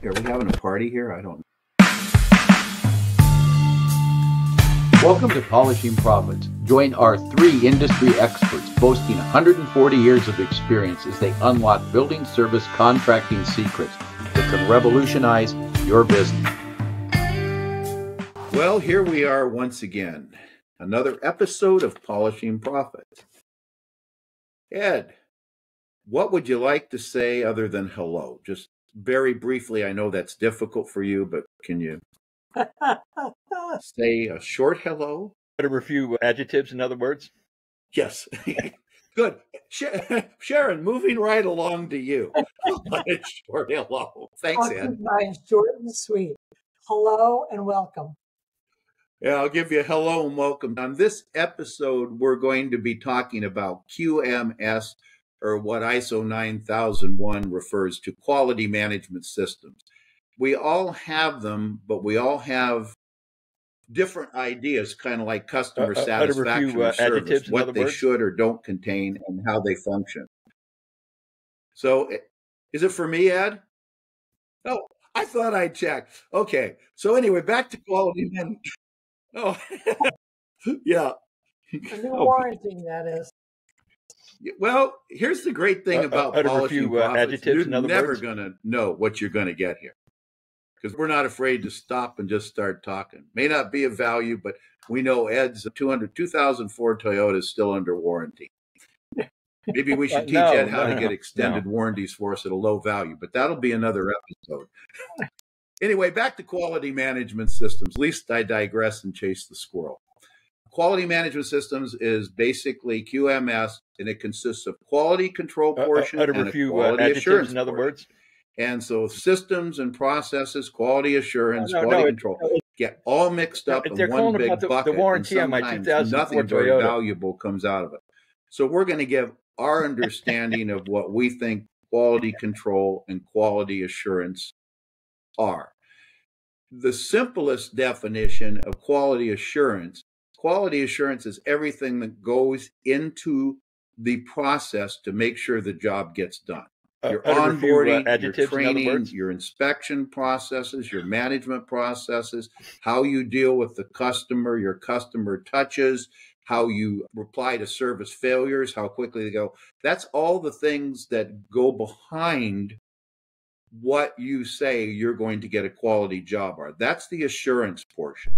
Are we having a party here? I don't know. Welcome to Polishing Profits. Join our 3 industry experts boasting 140 years of experience as they unlock building service contracting secrets that can revolutionize your business. Well, here we are once again. Another episode of Polishing Profits. Ed, what would you like to say other than hello? Just very briefly, I know that's difficult for you, but can you say a short hello? A few adjectives, in other words? Yes. Good. Sharon, moving right along to you. A short hello. Thanks, Ed. I'll keep mine short and sweet. Hello and welcome. Yeah, I'll give you a hello and welcome. On this episode, we're going to be talking about QMS, or what ISO 9001 refers to, quality management systems. We all have them, but we all have different ideas, kind of like customer satisfaction or service, what they should or don't contain and how they function. So is it for me, Ed? Oh, I thought I'd check. Okay. So anyway, back to quality management. Oh, yeah. A new warranty, that is. Well, here's the great thing about polishing profits. You're never going to know what you're going to get here, because we're not afraid to stop and just start talking. May not be of value, but we know Ed's 2004 Toyota is still under warranty. Maybe we should teach Ed how to get extended warranties for us at a low value, but that'll be another episode. Anyway, back to quality management systems. Least I digress and chase the squirrel. Quality management systems is basically QMS, and it consists of quality control portion and a quality assurance in other words. And so systems and processes, quality assurance, quality control get all mixed up in one big bucket. The warranty on my 2004 nothing very valuable comes out of it. So we're going to give our understanding of what we think quality control and quality assurance are. The simplest definition of quality assurance is everything that goes into the process to make sure the job gets done. Your onboarding, your training, your inspection processes, your management processes, how you deal with the customer, your customer touches, how you reply to service failures, how quickly they go. That's all the things that go behind what you say you're going to get a quality job are. That's the assurance portion.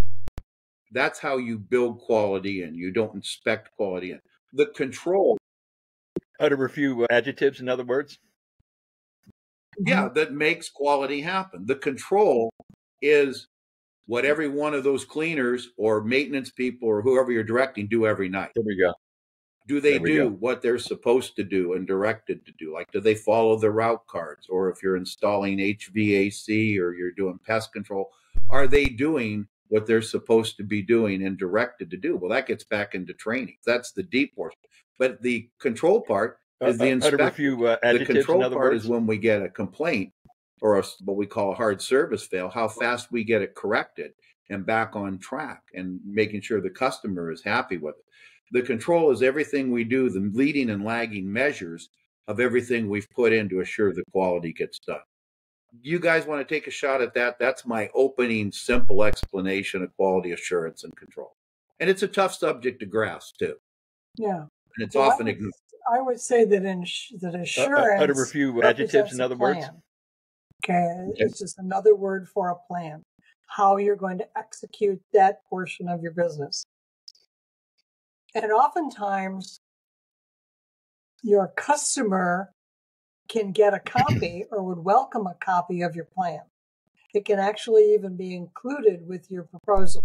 That's how you build quality in. You don't inspect quality in. The control. Utter a few adjectives, in other words? Yeah, that makes quality happen. The control is what every one of those cleaners or maintenance people or whoever you're directing do every night. There we go. Do they do what they're supposed to do and directed to do? Like, do they follow the route cards? Or if you're installing HVAC or you're doing pest control, are they doing what they're supposed to be doing and directed to do? Well, that gets back into training. That's the deep portion. But the control part is the inspection. The control part is when we get a complaint or what we call a hard service fail, how fast we get it corrected and back on track and making sure the customer is happy with it. The control is everything we do, the leading and lagging measures of everything we've put in to assure the quality gets done. You guys want to take a shot at that? That's my opening, simple explanation of quality assurance and control. And it's a tough subject to grasp, too. Yeah. And it's often ignored. I would say that that assurance utter a few adjectives, in other words. Okay, it's just another word for a plan. How you're going to execute that portion of your business. And oftentimes, your customer can get a copy or would welcome a copy of your plan. It can actually even be included with your proposal.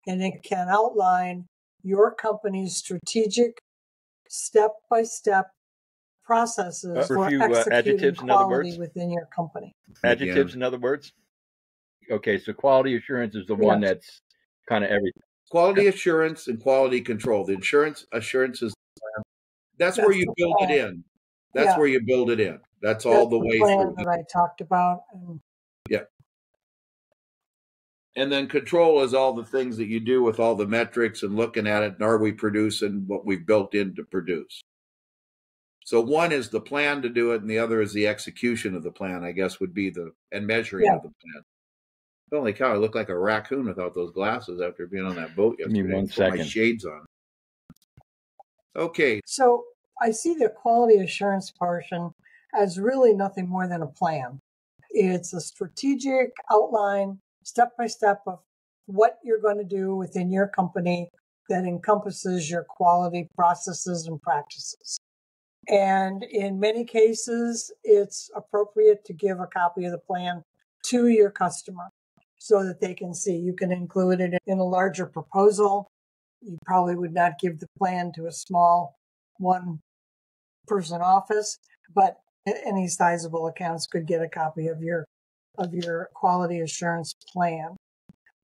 And it can outline your company's strategic, step-by-step processes for executing quality within your company. Adjectives, in other words? Okay, so quality assurance is the one that's kind of everything. Quality assurance and quality control. The assurance is that's where you build it in. That's where you build it in. That's all the way through that I talked about. Yeah. And then control is all the things that you do with all the metrics and looking at it, and are we producing what we've built in to produce? So one is the plan to do it, and the other is the execution of the plan, I guess, would be and measuring of the plan. Holy cow, I look like a raccoon without those glasses after being on that boat yesterday. Give me 1 Put second. my shades on. Okay. So I see the quality assurance portion as really nothing more than a plan. It's a strategic outline, step by step, of what you're going to do within your company that encompasses your quality processes and practices. And in many cases, it's appropriate to give a copy of the plan to your customer so that they can see. You can include it in a larger proposal. You probably would not give the plan to a small one-person office, but any sizable accounts could get a copy of your quality assurance plan.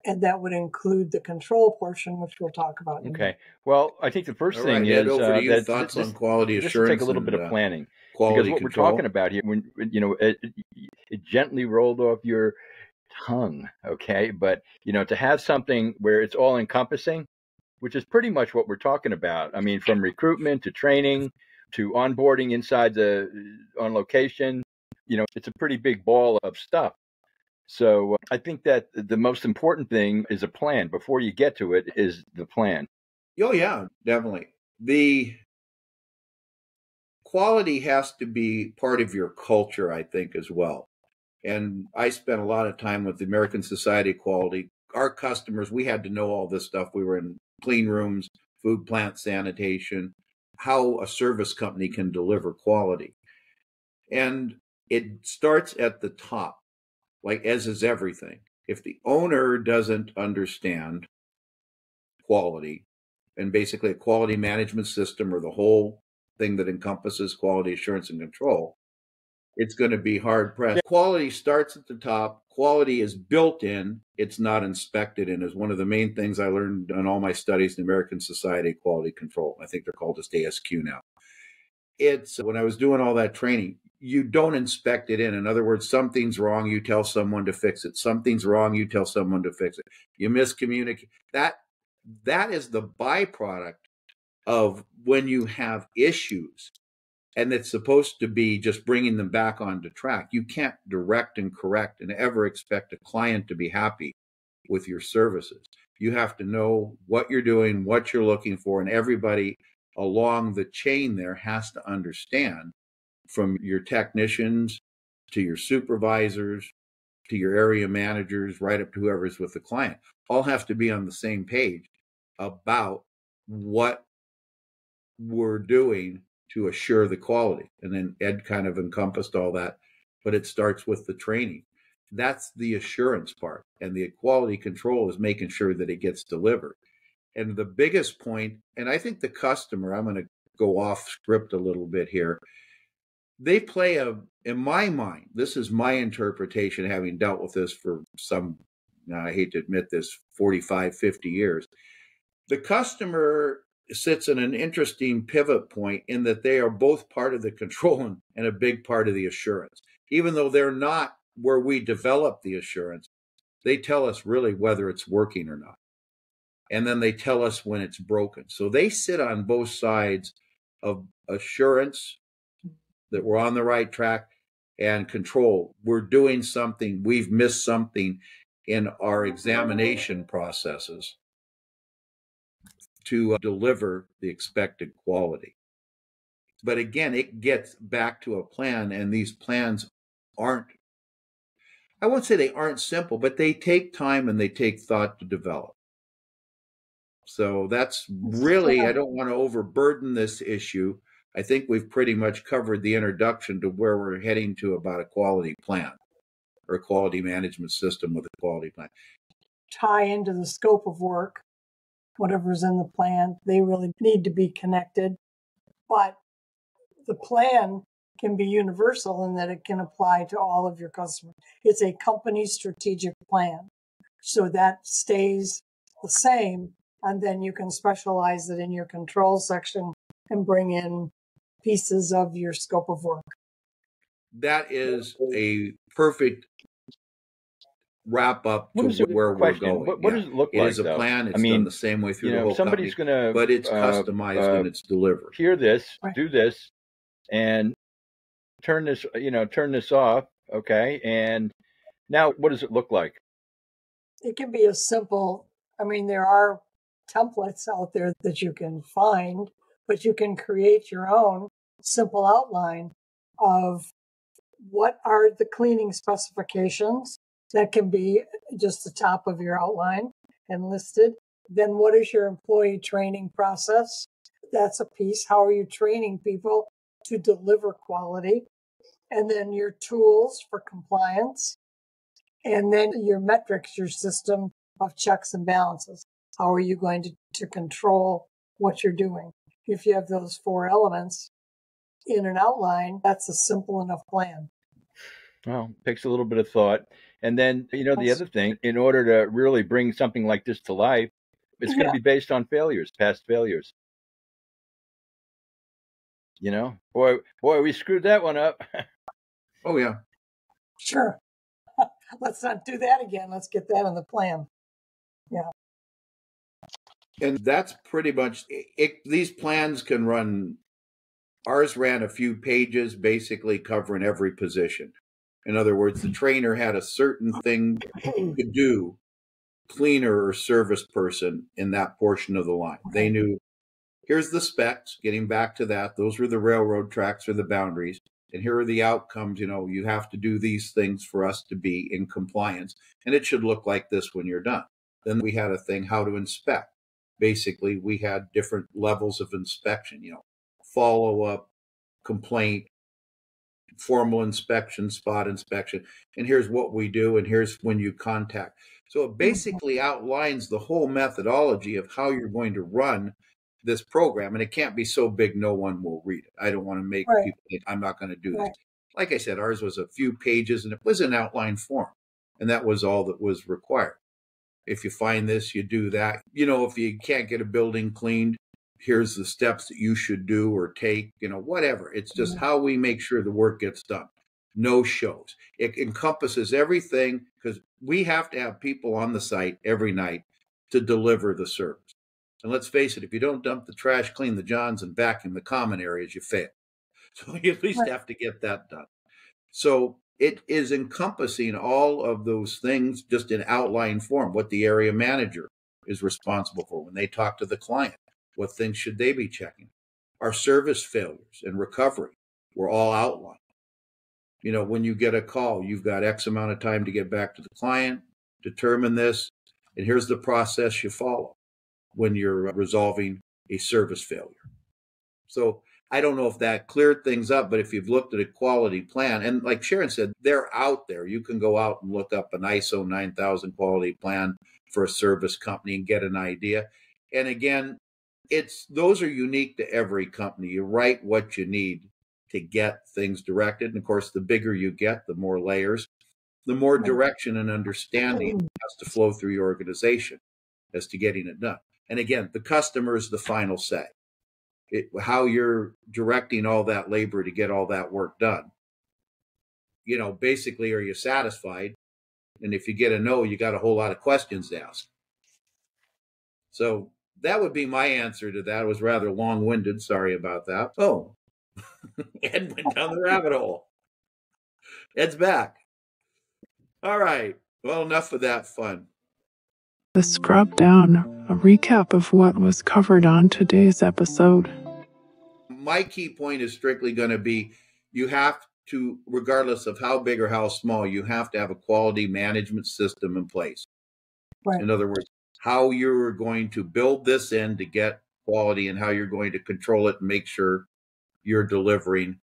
And that would include the control portion, which we'll talk about. Okay. Well, I think the first thing is over to you, thoughts on quality assurance. Take a little bit of planning, because what control. We're talking about here, when it gently rolled off your tongue. Okay, but to have something where it's all encompassing, which is pretty much what we're talking about. I mean, from recruitment to training to onboarding inside on location, it's a pretty big ball of stuff. So I think that the most important thing is a plan. Before you get to it is the plan. Oh, yeah, definitely. The quality has to be part of your culture, I think, as well. And I spent a lot of time with the American Society of Quality. Our customers, we had to know all this stuff. We were in clean rooms, food plant sanitation, how a service company can deliver quality. And it starts at the top. Like, as is everything. If the owner doesn't understand quality and basically a quality management system or the whole thing that encompasses quality assurance and control, it's going to be hard pressed. Quality starts at the top. Quality is built in. It's not inspected in, is one of the main things I learned in all my studies in the American Society of Quality Control. I think they're called just ASQ now. It's when I was doing all that training, you don't inspect it in. In other words, something's wrong, you tell someone to fix it. Something's wrong, you tell someone to fix it. You miscommunicate. That is the byproduct of when you have issues, and it's supposed to be just bringing them back onto track. You can't direct and correct and ever expect a client to be happy with your services. You have to know what you're doing, what you're looking for, and everybody along the chain there has to understand, from your technicians to your supervisors to your area managers, right up to whoever's with the client, all have to be on the same page about what we're doing to assure the quality. And then Ed kind of encompassed all that, but it starts with the training. That's the assurance part. And the quality control is making sure that it gets delivered. And the biggest point, and I think the customer, I'm going to go off script a little bit here, they play in my mind, this is my interpretation, having dealt with this for some, I hate to admit this, 45, 50 years. The customer sits in an interesting pivot point in that they are both part of the control and a big part of the assurance. Even though they're not where we develop the assurance, they tell us really whether it's working or not. And then they tell us when it's broken. So they sit on both sides of assurance, that we're on the right track, and control. We're doing something, we've missed something in our examination processes to deliver the expected quality. But again, it gets back to a plan, and these plans aren't, I won't say they aren't simple, but they take time and they take thought to develop. So that's really, I don't want to overburden this issue. I think we've pretty much covered the introduction to where we're heading to about a quality plan or a quality management system with a quality plan. Tie into the scope of work, whatever's in the plan, they really need to be connected. But the plan can be universal in that it can apply to all of your customers. It's a company strategic plan. So that stays the same, and then you can specialize it in your control section and bring in pieces of your scope of work. That is a perfect wrap up to where we're going. What does it look like? It is a plan. It's done the same way through the whole somebody's company, but it's customized and it's delivered. Hear this, do this, and turn this off. Okay. And now what does it look like? It can be a simple, there are templates out there that you can find, but you can create your own simple outline of what are the cleaning specifications. That can be just the top of your outline and listed. Then what is your employee training process? That's a piece. How are you training people to deliver quality? And then your tools for compliance. And then your metrics, your system of checks and balances. How are you going to control what you're doing? If you have those 4 elements in an outline, that's a simple enough plan. Well, takes a little bit of thought. And then, the other thing, in order to really bring something like this to life, it's going to be based on failures, past failures. Boy, we screwed that one up. Oh, yeah. Sure. Let's not do that again. Let's get that on the plan. Yeah. And that's pretty much it. These plans can run. Ours ran a few pages, basically covering every position. In other words, the trainer had a certain thing to do, cleaner or service person in that portion of the line. They knew, here's the specs, getting back to that. Those were the railroad tracks or the boundaries. And here are the outcomes. You have to do these things for us to be in compliance. And it should look like this when you're done. Then we had a thing, how to inspect. Basically, we had different levels of inspection, follow-up, complaint, formal inspection, spot inspection. And here's what we do, and here's when you contact. So it basically outlines the whole methodology of how you're going to run this program. And it can't be so big no one will read it. I don't want to make people think I'm not going to do this. Like I said, ours was a few pages, and it was an outline form. And that was all that was required. If you find this, you do that. If you can't get a building cleaned, here's the steps that you should do or take, whatever. It's just how we make sure the work gets done. No shows. It encompasses everything because we have to have people on the site every night to deliver the service. And let's face it, if you don't dump the trash, clean the johns, and vacuum the common areas, you fail. So you at least have to get that done. So it is encompassing all of those things just in outline form, what the area manager is responsible for when they talk to the client. What things should they be checking? Our service failures and recovery were all outlined. When you get a call, you've got X amount of time to get back to the client, determine this, and here's the process you follow when you're resolving a service failure. So I don't know if that cleared things up, but if you've looked at a quality plan, and like Sharon said, they're out there. You can go out and look up an ISO 9000 quality plan for a service company and get an idea. And again, those are unique to every company. You write what you need to get things directed. And of course, the bigger you get, the more layers, the more direction and understanding has to flow through your organization as to getting it done. And again, the customer is the final say. How you're directing all that labor to get all that work done. Basically, are you satisfied? And if you get a no, you got a whole lot of questions to ask. So that would be my answer to that. It was rather long-winded. Sorry about that. Oh, Ed went down the rabbit hole. Ed's back. All right. Well, enough of that fun. The scrub down, a recap of what was covered on today's episode. My key point is strictly going to be you have to, regardless of how big or how small, you have to have a quality management system in place. Right. In other words, how you're going to build this in to get quality and how you're going to control it and make sure you're delivering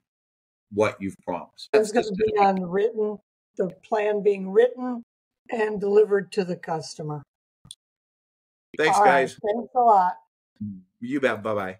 what you've promised. It's going to be on written, the plan being written and delivered to the customer. Thanks, guys. Thanks a lot. You bet. Bye-bye.